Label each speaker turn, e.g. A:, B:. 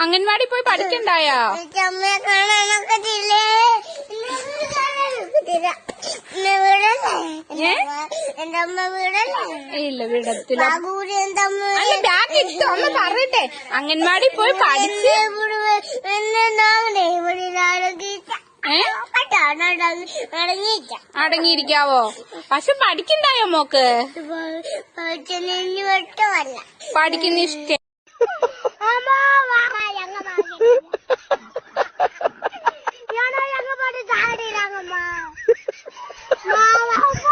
A: അംഗൻവാടി പോയി പഠിക്കണ്ടായോ?
B: അമ്മയെ കാണാനൊക്കത്തില്ലേ? എന്റെ അമ്മ വീടല്ലേ?
A: ഇല്ല വിടത്തില്ല.
B: അല്ല
A: ബാഗ് ഇട്ടോ ഒന്ന് പറയട്ടെ. അംഗൻവാടി പോയി പഠിച്ച് അടങ്ങിയിരിക്കാവോ? പക്ഷെ പഠിക്കണ്ടായോ മോക്ക്? പഠിക്കുന്ന ഇഷ്ടം.
B: Mama,